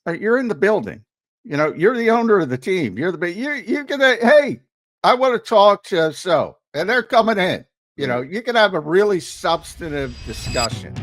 You're in the building. You're the owner of the team. You're gonna. Hey, I want to talk to and they're coming in. You can have a really substantive discussion.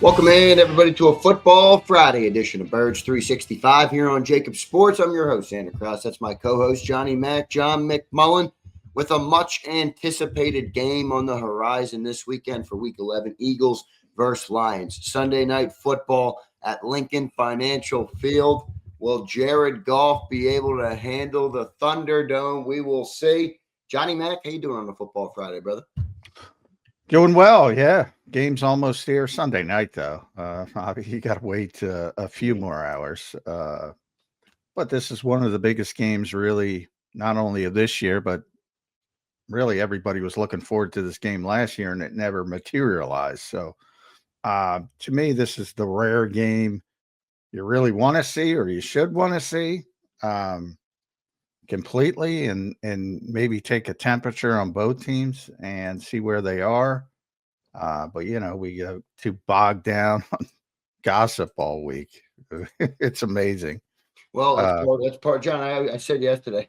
Welcome in, everybody, to a Football Friday edition of Birds 365 here on JAKIB Sports. I'm your host, Zander Krause. That's my co-host, John McMullen, with a much-anticipated game on the horizon this weekend for Week 11, Eagles versus Lions. Sunday night football at Lincoln Financial Field. Will Jared Goff be able to handle the Thunderdome? We will see. Johnny Mac, how you doing on the Football Friday, brother? Doing well, yeah. Game's almost here. Sunday night, though. You got to wait a few more hours. But this is one of the biggest games, really, not only of this year, but really everybody was looking forward to this game last year, and it never materialized. So, to me, this is the rare game you really want to see, or you should want to see. Completely and maybe take a temperature on both teams and see where they are. But we go too bogged down on gossip all week. It's amazing. Well, that's part. John, I said yesterday,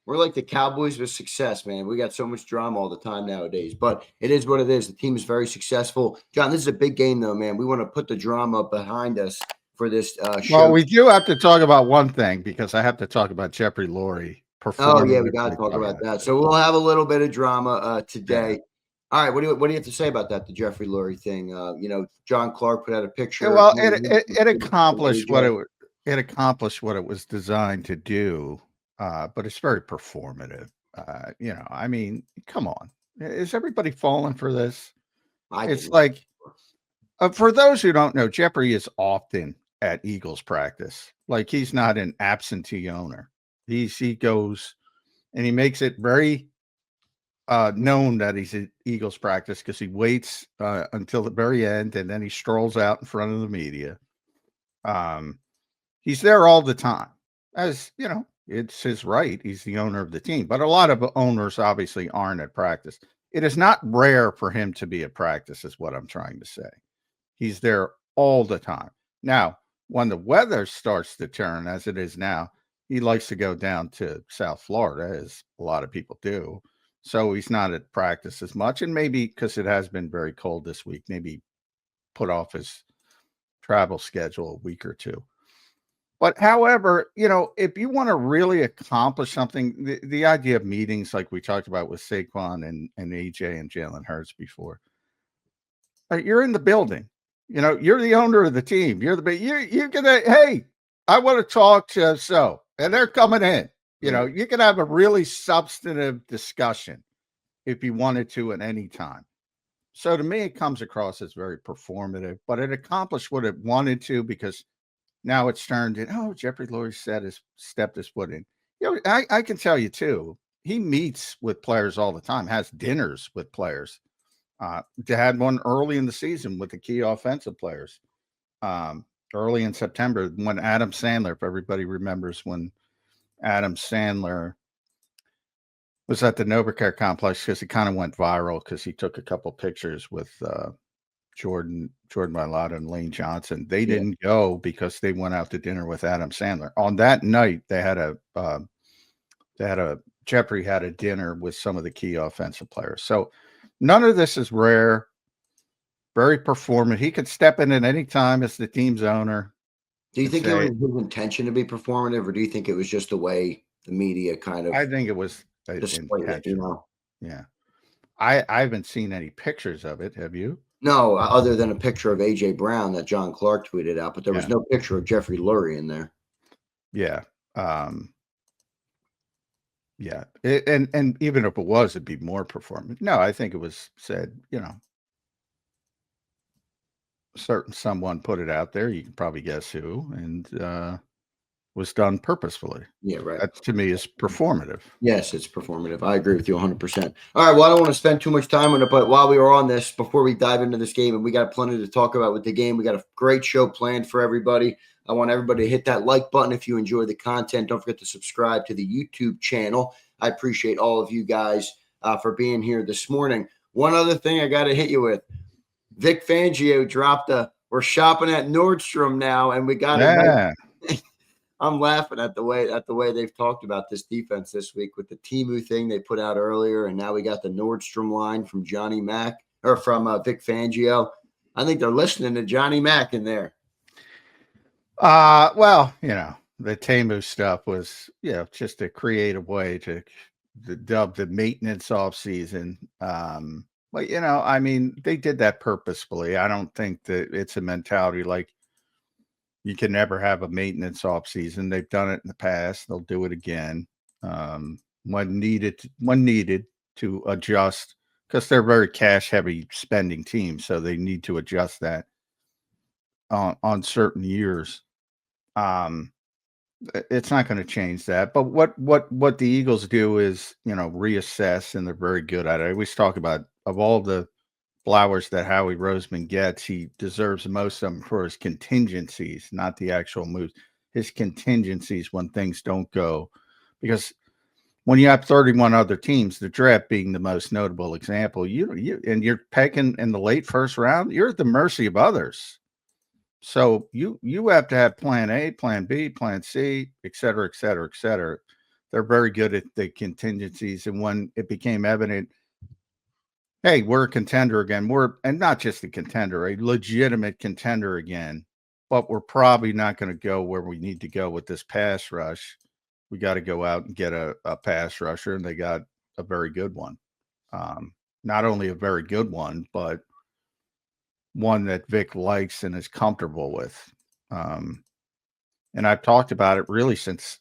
we're like the Cowboys with success, man. We got so much drama all the time nowadays, but it is what it is. The team is very successful. John, this is a big game, though, man. We want to put the drama behind us for this show. Well, we do have to talk about one thing because I have to talk about Jeffrey Lurie performing. Oh, yeah, we got to talk about that. So we'll have a little bit of drama today. Yeah. All right, what do you have to say about that, the Jeffrey Lurie thing? John Clark put out a picture. Well, it accomplished what it accomplished what it was designed to do, but it's very performative. I mean, come on, is everybody falling for this? It's like, for those who don't know, Jeffrey is often at Eagles practice. Like, he's not an absentee owner. He goes and he makes it very known that he's at Eagles practice because he waits until the very end and then he strolls out in front of the media. He's there all the time. As you know, it's his right. He's the owner of the team. But a lot of owners obviously aren't at practice. It is not rare for him to be at practice, is what I'm trying to say. He's there all the time. Now, when the weather starts to turn, as it is now, he likes to go down to South Florida, as a lot of people do. So he's not at practice as much. And maybe because it has been very cold this week, maybe put off his travel schedule a week or two. But however, if you want to really accomplish something, the idea of meetings like we talked about with Saquon and AJ and Jalen Hurts before, you're in the building. You're the owner of the team. You're gonna, hey, I want to talk to and they're coming in. You can have a really substantive discussion if you wanted to at any time. So to me, it comes across as very performative, but it accomplished what it wanted to because now it's turned in, Jeffrey Lurie stepped his foot in. I can tell you too, he meets with players all the time, has dinners with players. Had one early in the season with the key offensive players. Early in September, when Adam Sandler, if everybody remembers when Adam Sandler was at the NovaCare complex, because he kind of went viral because he took a couple pictures with Jordan Mailata and Lane Johnson. They didn't go because they went out to dinner with Adam Sandler. On that night, Jeffrey had a dinner with some of the key offensive players. So none of this is rare. Very performant. He could step in at any time as the team's owner. Do you think it was his intention to be performative, or do you think it was just the way the media kind of? I think it was intentional. Yeah. I haven't seen any pictures of it. Have you? No, other than a picture of AJ Brown that John Clark tweeted out, but there was no picture of Jeffrey Lurie in there. Yeah. Yeah. And even if it was, it'd be more performant. No, I think it was said, someone put it out there. You can probably guess who, and was done purposefully. Yeah, right. That to me is performative. Yes, it's performative. I agree with you 100%. All right, well, I don't want to spend too much time on it, but while we were on this, before we dive into this game, and we got plenty to talk about with the game, we got a great show planned for everybody. I want everybody to hit that like button if you enjoy the content. Don't forget to subscribe to the YouTube channel. I appreciate all of you guys for being here this morning. One other thing I got to hit you with. Vic Fangio dropped a we're shopping at Nordstrom now, and we got Yeah. I'm laughing at the way they've talked about this defense this week with the Temu thing they put out earlier, and now we got the Nordstrom line from Johnny Mack or from Vic Fangio. I think they're listening to Johnny Mack in there. Well, the Temu stuff was, just a creative way to dub the maintenance off season. But I mean, they did that purposefully. I don't think that it's a mentality like you can never have a maintenance off season. They've done it in the past. They'll do it again when needed to adjust, because they're a very cash heavy spending team, so they need to adjust that on certain years. It's not going to change that. But what the Eagles do is, reassess, and they're very good at it. I always talk about, of all the flowers that Howie Roseman gets, he deserves most of them for his contingencies, not the actual moves. His contingencies when things don't go, because when you have 31 other teams, the draft being the most notable example, and you're picking in the late first round, you're at the mercy of others. So you have to have plan A, plan B, plan C, et cetera, et cetera, et cetera. They're very good at the contingencies. And when it became evident, hey, we're a contender again, and not just a contender, a legitimate contender again, but we're probably not going to go where we need to go with this pass rush. We got to go out and get a pass rusher, and they got a very good one. Not only a very good one, but one that Vic likes and is comfortable with. And I've talked about it really since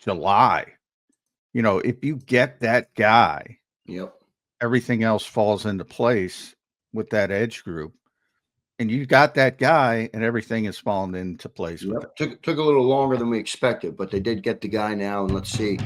July. If you get that guy, yep, everything else falls into place with that edge group. And you got that guy, and everything is falling into place. Yep. Took a little longer than we expected, but they did get the guy now. And let's see.